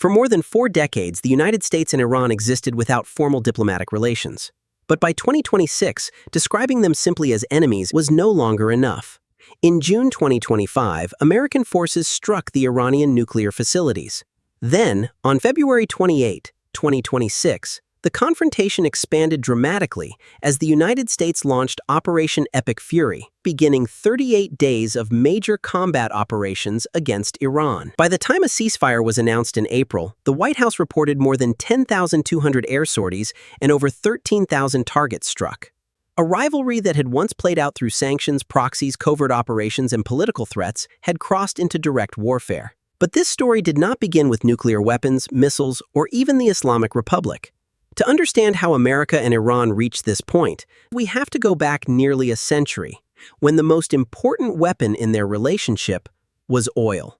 For more than 4 decades, the United States and Iran existed without formal diplomatic relations. But by 2026, describing them simply as enemies was no longer enough. In June 2025, American forces struck the Iranian nuclear facilities. Then, on February 28, 2026, the confrontation expanded dramatically as the United States launched Operation Epic Fury, beginning 38 days of major combat operations against Iran. By the time a ceasefire was announced in April, the White House reported more than 10,200 air sorties and over 13,000 targets struck. A rivalry that had once played out through sanctions, proxies, covert operations, and political threats had crossed into direct warfare. But this story did not begin with nuclear weapons, missiles, or even the Islamic Republic. To understand how America and Iran reached this point, we have to go back nearly a century, when the most important weapon in their relationship was oil.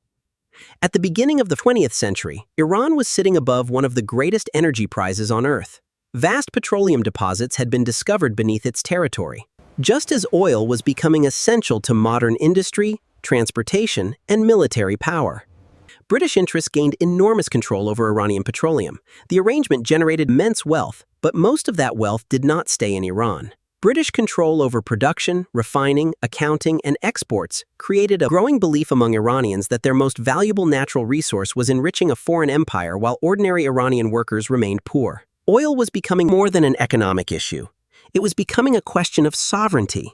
At the beginning of the 20th century, Iran was sitting above one of the greatest energy prizes on Earth. Vast petroleum deposits had been discovered beneath its territory, just as oil was becoming essential to modern industry, transportation, and military power. British interests gained enormous control over Iranian petroleum. The arrangement generated immense wealth, but most of that wealth did not stay in Iran. British control over production, refining, accounting, and exports created a growing belief among Iranians that their most valuable natural resource was enriching a foreign empire while ordinary Iranian workers remained poor. Oil was becoming more than an economic issue. It was becoming a question of sovereignty.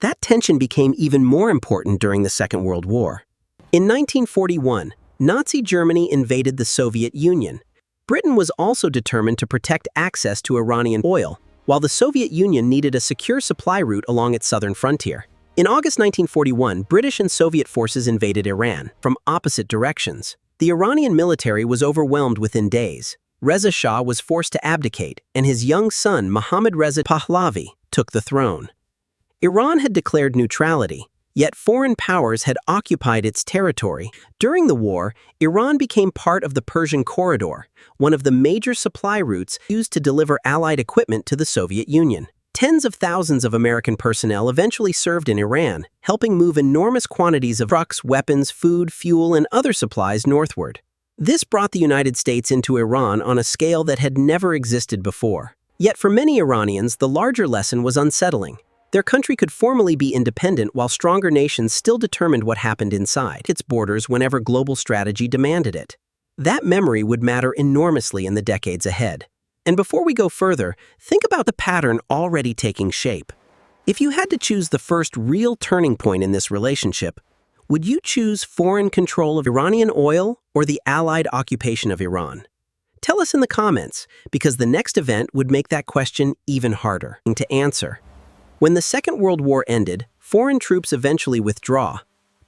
That tension became even more important during the Second World War. In 1941, Nazi Germany invaded the Soviet Union. Britain was also determined to protect access to Iranian oil, while the Soviet Union needed a secure supply route along its southern frontier. In August 1941, British and Soviet forces invaded Iran from opposite directions. The Iranian military was overwhelmed within days. Reza Shah was forced to abdicate, and his young son, Mohammad Reza Pahlavi, took the throne. Iran had declared neutrality, yet foreign powers had occupied its territory. During the war, Iran became part of the Persian Corridor, one of the major supply routes used to deliver Allied equipment to the Soviet Union. Tens of thousands of American personnel eventually served in Iran, helping move enormous quantities of trucks, weapons, food, fuel, and other supplies northward. This brought the United States into Iran on a scale that had never existed before. Yet for many Iranians, the larger lesson was unsettling. Their country could formally be independent while stronger nations still determined what happened inside its borders whenever global strategy demanded it. That memory would matter enormously in the decades ahead. And before we go further, think about the pattern already taking shape. If you had to choose the first real turning point in this relationship, would you choose foreign control of Iranian oil or the Allied occupation of Iran? Tell us in the comments, because the next event would make that question even harder to answer. When the Second World War ended, foreign troops eventually withdrew,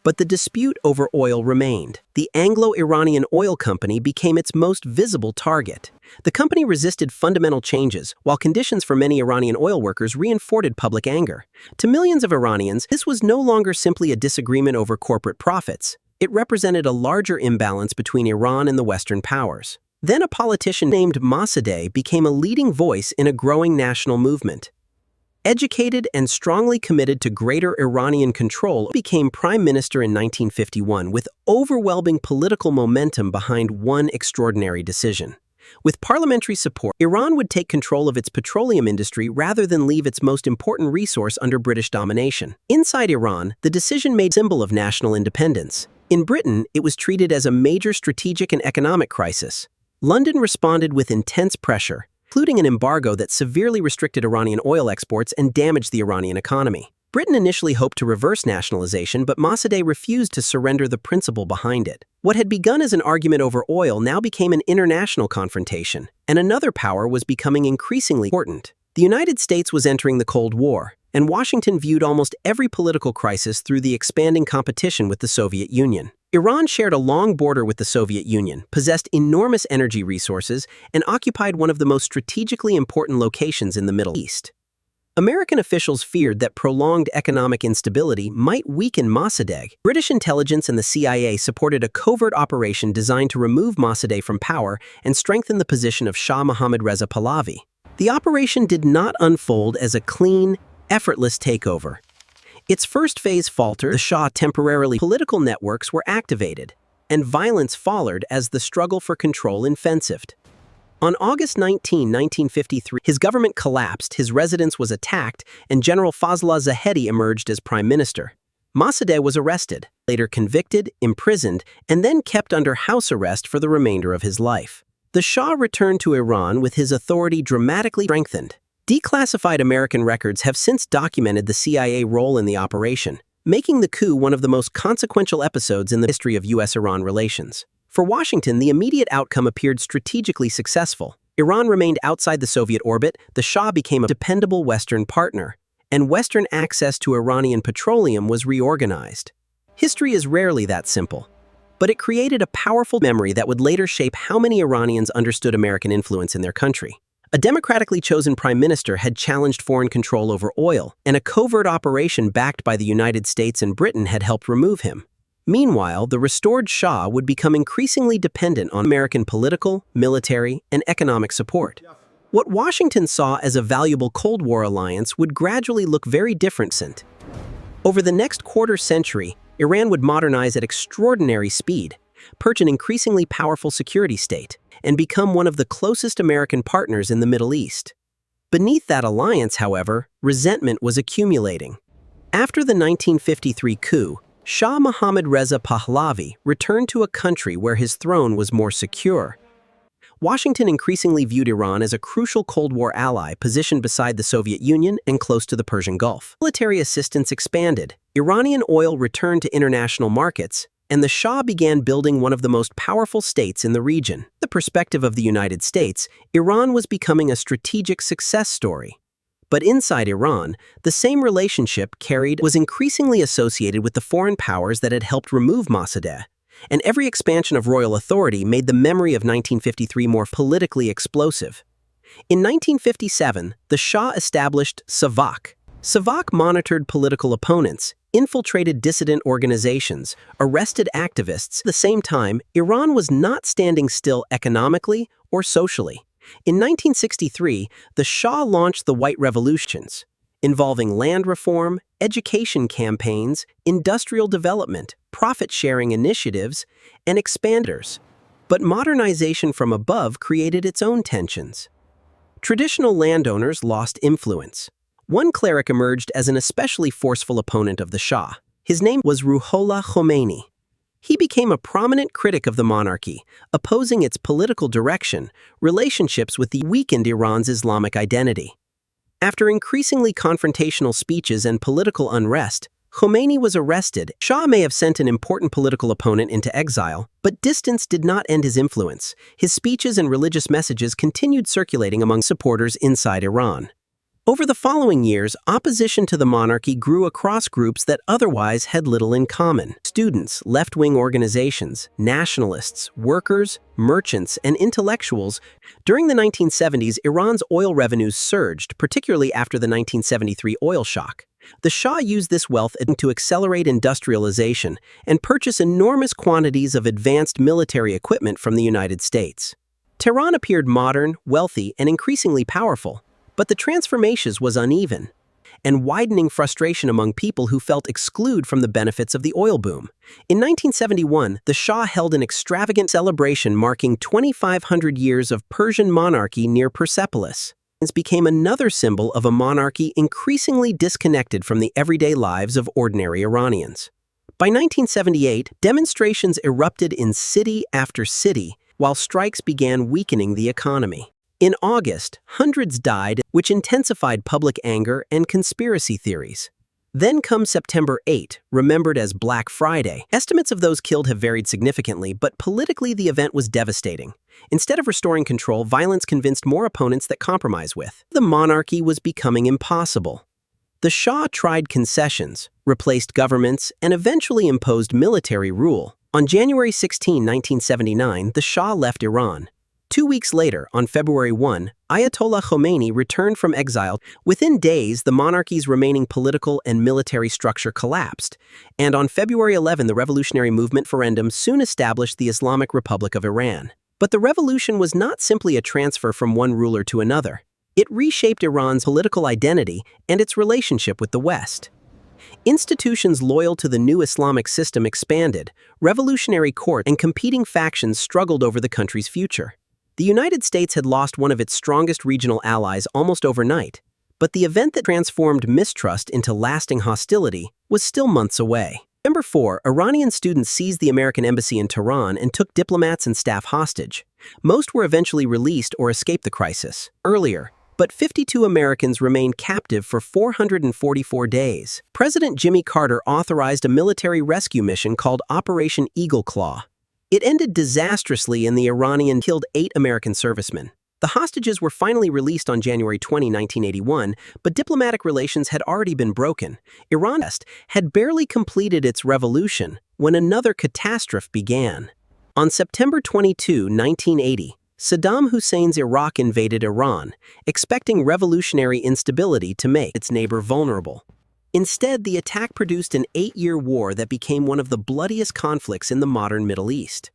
but the dispute over oil remained. The Anglo-Iranian Oil Company became its most visible target. The company resisted fundamental changes, while conditions for many Iranian oil workers reinforced public anger. To millions of Iranians, this was no longer simply a disagreement over corporate profits. It represented a larger imbalance between Iran and the Western powers. Then a politician named Mossadegh became a leading voice in a growing national movement. Educated and strongly committed to greater Iranian control, became prime minister in 1951 with overwhelming political momentum behind one extraordinary decision. With parliamentary support, Iran would take control of its petroleum industry rather than leave its most important resource under British domination. Inside Iran, the decision made a symbol of national independence. In Britain, it was treated as a major strategic and economic crisis. London responded with intense pressure, including an embargo that severely restricted Iranian oil exports and damaged the Iranian economy. Britain initially hoped to reverse nationalization, but Mossadegh refused to surrender the principle behind it. What had begun as an argument over oil now became an international confrontation, and another power was becoming increasingly important. The United States was entering the Cold War, and Washington viewed almost every political crisis through the expanding competition with the Soviet Union. Iran shared a long border with the Soviet Union, possessed enormous energy resources, and occupied one of the most strategically important locations in the Middle East. American officials feared that prolonged economic instability might weaken Mossadegh. British intelligence and the CIA supported a covert operation designed to remove Mossadegh from power and strengthen the position of Shah Mohammad Reza Pahlavi. The operation did not unfold as a clean, effortless takeover. Its first phase faltered. The Shah temporarily political networks were activated. and violence followed as the struggle for control intensified. On August 19, 1953, his government collapsed, his residence was attacked, and General Fazlullah Zahedi emerged as prime minister. Mossadegh was arrested, later convicted, imprisoned, and then kept under house arrest for the remainder of his life. The Shah returned to Iran with his authority dramatically strengthened. Declassified American records have since documented the CIA role in the operation, making the coup one of the most consequential episodes in the history of U.S.-Iran relations. For Washington, the immediate outcome appeared strategically successful. Iran remained outside the Soviet orbit, the Shah became a dependable Western partner, and Western access to Iranian petroleum was reorganized. History is rarely that simple, but it created a powerful memory that would later shape how many Iranians understood American influence in their country. A democratically chosen prime minister had challenged foreign control over oil, and a covert operation backed by the United States and Britain had helped remove him. Meanwhile, the restored Shah would become increasingly dependent on American political, military, and economic support. What Washington saw as a valuable Cold War alliance would gradually look very different. Over the next quarter century, Iran would modernize at extraordinary speed, perch an increasingly powerful security state, and become one of the closest American partners in the Middle East. Beneath that alliance, however, resentment was accumulating. After the 1953 coup, Shah Mohammad Reza Pahlavi returned to a country where his throne was more secure. Washington increasingly viewed Iran as a crucial Cold War ally positioned beside the Soviet Union and close to the Persian Gulf. Military assistance expanded, Iranian oil returned to international markets, and the Shah began building one of the most powerful states in the region. From the perspective of the United States, Iran was becoming a strategic success story. But inside Iran, the same relationship was increasingly associated with the foreign powers that had helped remove Mossadegh, and every expansion of royal authority made the memory of 1953 more politically explosive. In 1957, the Shah established SAVAK. SAVAK monitored political opponents, infiltrated dissident organizations, arrested activists. At the same time, Iran was not standing still economically or socially. In 1963, the Shah launched the White Revolutions, involving land reform, education campaigns, industrial development, profit-sharing initiatives, and expanders. But modernization from above created its own tensions. Traditional landowners lost influence. One cleric emerged as an especially forceful opponent of the Shah. His name was Ruhollah Khomeini. He became a prominent critic of the monarchy, opposing its political direction, relationships with the weakened Iran's Islamic identity. After increasingly confrontational speeches and political unrest, Khomeini was arrested. Shah may have sent an important political opponent into exile, but distance did not end his influence. His speeches and religious messages continued circulating among supporters inside Iran. Over the following years, opposition to the monarchy grew across groups that otherwise had little in common. Students, left-wing organizations, nationalists, workers, merchants, and intellectuals. During the 1970s, Iran's oil revenues surged, particularly after the 1973 oil shock. The Shah used this wealth to accelerate industrialization and purchase enormous quantities of advanced military equipment from the United States. Tehran appeared modern, wealthy, and increasingly powerful. But the transformation was uneven, and widening frustration among people who felt excluded from the benefits of the oil boom. In 1971, the Shah held an extravagant celebration marking 2,500 years of Persian monarchy near Persepolis. It became another symbol of a monarchy increasingly disconnected from the everyday lives of ordinary Iranians. By 1978, demonstrations erupted in city after city, while strikes began weakening the economy. In August, hundreds died, which intensified public anger and conspiracy theories. Then comes September 8, remembered as Black Friday. Estimates of those killed have varied significantly, but politically the event was devastating. Instead of restoring control, violence convinced more opponents that compromise with. The monarchy was becoming impossible. The Shah tried concessions, replaced governments, and eventually imposed military rule. On January 16, 1979, the Shah left Iran. 2 weeks later, on February 1, Ayatollah Khomeini returned from exile. Within days, the monarchy's remaining political and military structure collapsed, and on February 11, the revolutionary movement referendum soon established the Islamic Republic of Iran. But the revolution was not simply a transfer from one ruler to another. It reshaped Iran's political identity and its relationship with the West. Institutions loyal to the new Islamic system expanded, revolutionary courts and competing factions struggled over the country's future. The United States had lost one of its strongest regional allies almost overnight, but the event that transformed mistrust into lasting hostility was still months away. November 4, Iranian students seized the American embassy in Tehran and took diplomats and staff hostage. Most were eventually released or escaped the crisis earlier, but 52 Americans remained captive for 444 days. President Jimmy Carter authorized a military rescue mission called Operation Eagle Claw. It ended disastrously and the Iranian killed 8 American servicemen. The hostages were finally released on January 20, 1981, but diplomatic relations had already been broken. Iran had barely completed its revolution when another catastrophe began. On September 22, 1980, Saddam Hussein's Iraq invaded Iran, expecting revolutionary instability to make its neighbor vulnerable. Instead, the attack produced an 8-year war that became one of the bloodiest conflicts in the modern Middle East.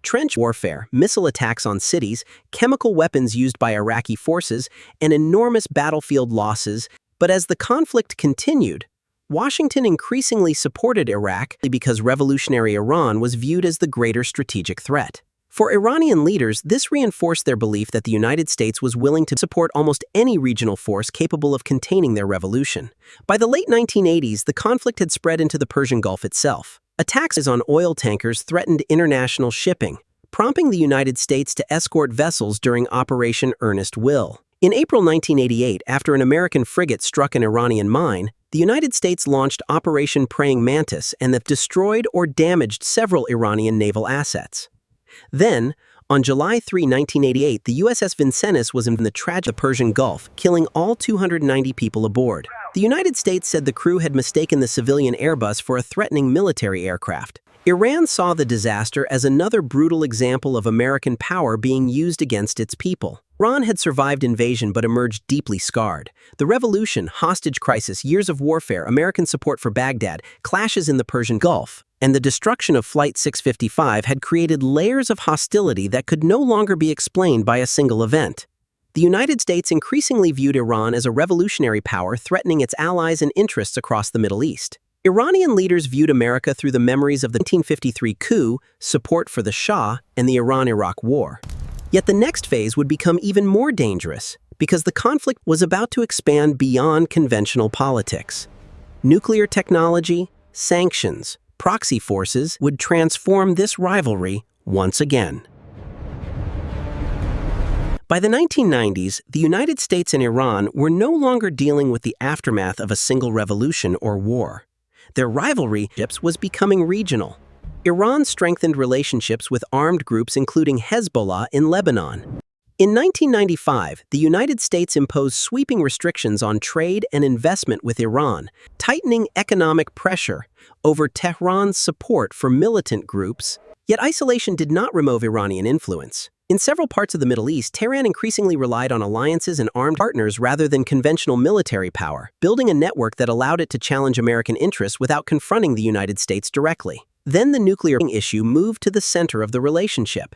Trench warfare, missile attacks on cities, chemical weapons used by Iraqi forces, and enormous battlefield losses. But as the conflict continued, Washington increasingly supported Iraq because revolutionary Iran was viewed as the greater strategic threat. For Iranian leaders, this reinforced their belief that the United States was willing to support almost any regional force capable of containing their revolution. By the late 1980s, the conflict had spread into the Persian Gulf itself. Attacks on oil tankers threatened international shipping, prompting the United States to escort vessels during Operation Earnest Will. In April 1988, after an American frigate struck an Iranian mine, the United States launched Operation Praying Mantis and that destroyed or damaged several Iranian naval assets. Then, on July 3, 1988, the USS Vincennes was in the tragic Persian Gulf, killing all 290 people aboard. The United States said the crew had mistaken the civilian Airbus for a threatening military aircraft. Iran saw the disaster as another brutal example of American power being used against its people. Iran had survived invasion but emerged deeply scarred. The revolution, hostage crisis, years of warfare, American support for Baghdad, clashes in the Persian Gulf, and the destruction of Flight 655 had created layers of hostility that could no longer be explained by a single event. The United States increasingly viewed Iran as a revolutionary power threatening its allies and interests across the Middle East. Iranian leaders viewed America through the memories of the 1953 coup, support for the Shah, and the Iran-Iraq War. Yet the next phase would become even more dangerous because the conflict was about to expand beyond conventional politics. Nuclear technology, sanctions, proxy forces would transform this rivalry once again. By the 1990s, the United States and Iran were no longer dealing with the aftermath of a single revolution or war. Their rivalry was becoming regional. Iran strengthened relationships with armed groups including Hezbollah in Lebanon. In 1995, the United States imposed sweeping restrictions on trade and investment with Iran, tightening economic pressure over Tehran's support for militant groups. Yet isolation did not remove Iranian influence. In several parts of the Middle East, Tehran increasingly relied on alliances and armed partners rather than conventional military power, building a network that allowed it to challenge American interests without confronting the United States directly. Then the nuclear issue moved to the center of the relationship.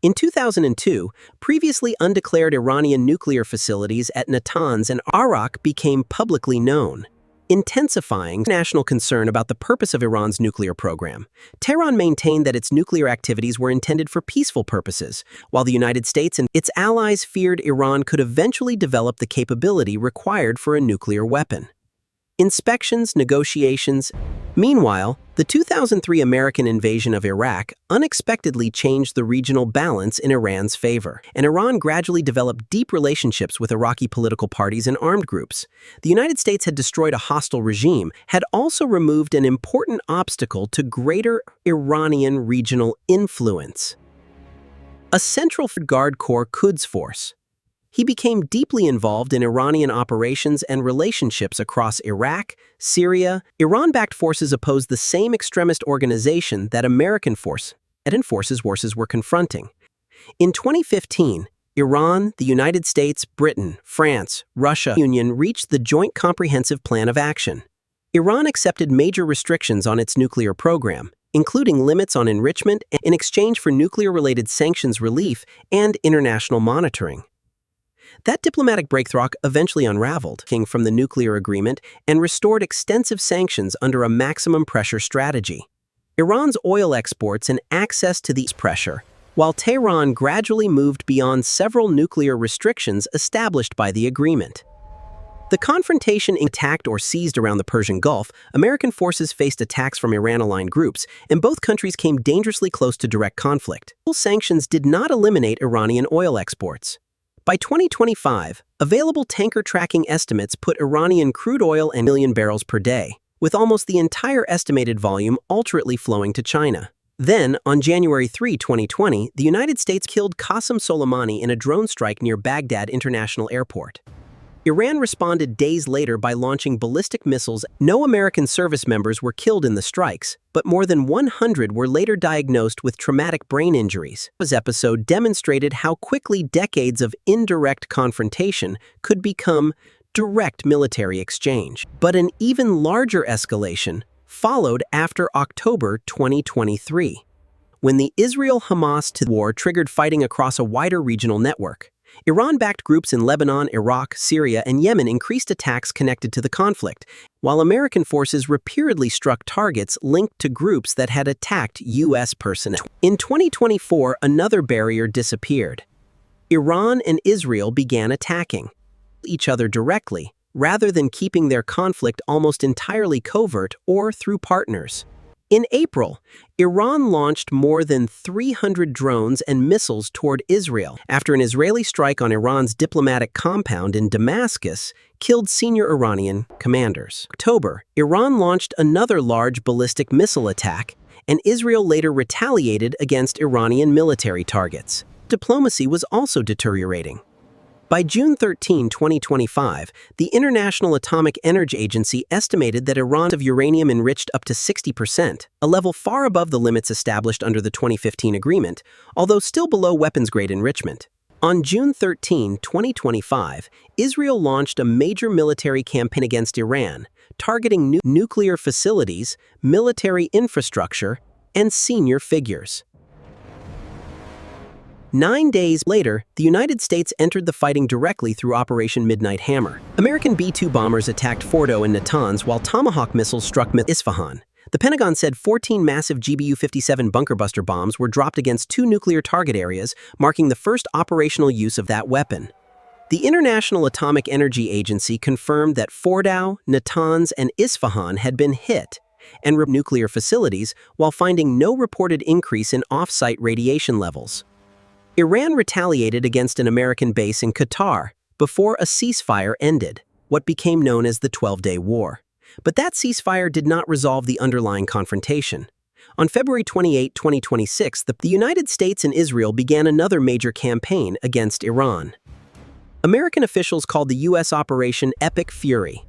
In 2002, previously undeclared Iranian nuclear facilities at Natanz and Arak became publicly known, intensifying national concern about the purpose of Iran's nuclear program. Tehran maintained that its nuclear activities were intended for peaceful purposes, while the United States and its allies feared Iran could eventually develop the capability required for a nuclear weapon. Inspections, negotiations. Meanwhile, the 2003 American invasion of Iraq unexpectedly changed the regional balance in Iran's favor, and Iran gradually developed deep relationships with Iraqi political parties and armed groups. The United States had destroyed a hostile regime, had also removed an important obstacle to greater Iranian regional influence. A central Guard Corps Quds force. He became deeply involved in Iranian operations and relationships across Iraq, Syria. Iran-backed forces opposed the same extremist organization that American forces were confronting. In 2015, Iran, the United States, Britain, France, Russia, and the Union reached the Joint Comprehensive Plan of Action. Iran accepted major restrictions on its nuclear program, including limits on enrichment in exchange for nuclear-related sanctions relief and international monitoring. That diplomatic breakthrough eventually unraveled from the nuclear agreement and restored extensive sanctions under a maximum pressure strategy. Iran's oil exports and access to these pressure, while Tehran gradually moved beyond several nuclear restrictions established by the agreement. The confrontation attacked or seized around the Persian Gulf, American forces faced attacks from Iran-aligned groups, and both countries came dangerously close to direct conflict. Sanctions did not eliminate Iranian oil exports. By 2025, available tanker tracking estimates put Iranian crude oil at 1 million barrels per day, with almost the entire estimated volume ultimately flowing to China. Then, on January 3, 2020, the United States killed Qasem Soleimani in a drone strike near Baghdad International Airport. Iran responded days later by launching ballistic missiles. No American service members were killed in the strikes, but more than 100 were later diagnosed with traumatic brain injuries. This episode demonstrated how quickly decades of indirect confrontation could become direct military exchange. But an even larger escalation followed after October 2023, when the Israel-Hamas war triggered fighting across a wider regional network. Iran-backed groups in Lebanon, Iraq, Syria, and Yemen increased attacks connected to the conflict, while American forces repeatedly struck targets linked to groups that had attacked U.S. personnel. In 2024, another barrier disappeared. Iran and Israel began attacking each other directly, rather than keeping their conflict almost entirely covert or through partners. In April, Iran launched more than 300 drones and missiles toward Israel after an Israeli strike on Iran's diplomatic compound in Damascus killed senior Iranian commanders. In October, Iran launched another large ballistic missile attack, and Israel later retaliated against Iranian military targets. Diplomacy was also deteriorating. By June 13, 2025, the International Atomic Energy Agency estimated that Iran's of uranium enriched up to 60%, a level far above the limits established under the 2015 agreement, although still below weapons-grade enrichment. On June 13, 2025, Israel launched a major military campaign against Iran, targeting nuclear facilities, military infrastructure, and senior figures. 9 days later, the United States entered the fighting directly through Operation Midnight Hammer. American B-2 bombers attacked Fordo and Natanz while Tomahawk missiles struck Isfahan. The Pentagon said 14 massive GBU-57 bunker-buster bombs were dropped against 2 nuclear target areas, marking the first operational use of that weapon. The International Atomic Energy Agency confirmed that Fordo, Natanz, and Isfahan had been hit and nuclear facilities while finding no reported increase in off-site radiation levels. Iran retaliated against an American base in Qatar before a ceasefire ended, what became known as the 12-Day War. But that ceasefire did not resolve the underlying confrontation. On February 28, 2026, the United States and Israel began another major campaign against Iran. American officials called the U.S. Operation Epic Fury.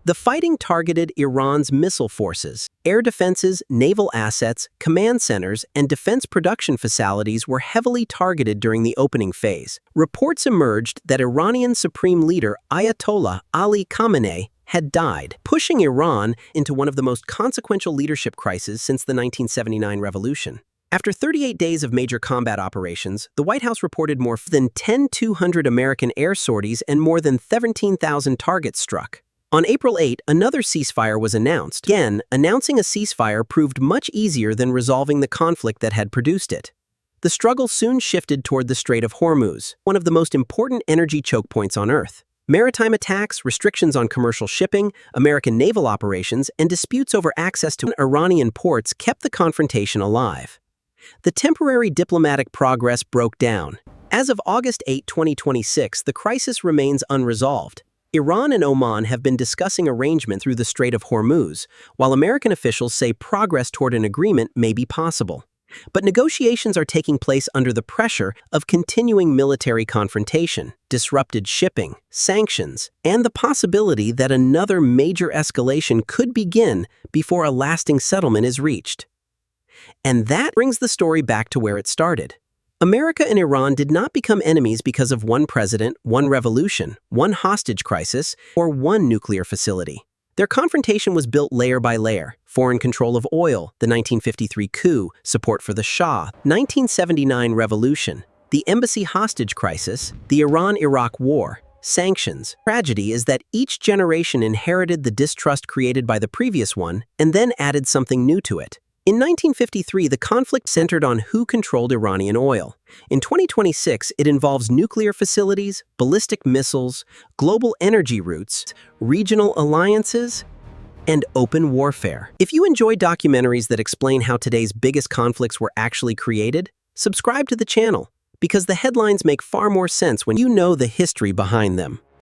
The fighting targeted Iran's missile forces, air defenses, naval assets, command centers, and defense production facilities were heavily targeted during the opening phase. Reports emerged that Iranian Supreme Leader Ayatollah Ali Khamenei had died, pushing Iran into one of the most consequential leadership crises since the 1979 revolution. After 38 days of major combat operations, the White House reported more than 10,200 American air sorties and more than 17,000 targets struck. On April 8, another ceasefire was announced. Again, announcing a ceasefire proved much easier than resolving the conflict that had produced it. The struggle soon shifted toward the Strait of Hormuz, one of the most important energy choke points on Earth. Maritime attacks, restrictions on commercial shipping, American naval operations, and disputes over access to Iranian ports kept the confrontation alive. The temporary diplomatic progress broke down. As of August 8, 2026, the crisis remains unresolved. Iran and Oman have been discussing arrangement through the Strait of Hormuz, while American officials say progress toward an agreement may be possible. But negotiations are taking place under the pressure of continuing military confrontation, disrupted shipping, sanctions, and the possibility that another major escalation could begin before a lasting settlement is reached. And that brings the story back to where it started. America and Iran did not become enemies because of one president, one revolution, one hostage crisis, or one nuclear facility. Their confrontation was built layer by layer: foreign control of oil, the 1953 coup, support for the Shah, 1979 revolution, the embassy hostage crisis, the Iran-Iraq war, sanctions. Tragedy is that each generation inherited the distrust created by the previous one and then added something new to it. In 1953, the conflict centered on who controlled Iranian oil. In 2026, it involves nuclear facilities, ballistic missiles, global energy routes, regional alliances, and open warfare. If you enjoy documentaries that explain how today's biggest conflicts were actually created, subscribe to the channel, because the headlines make far more sense when you know the history behind them.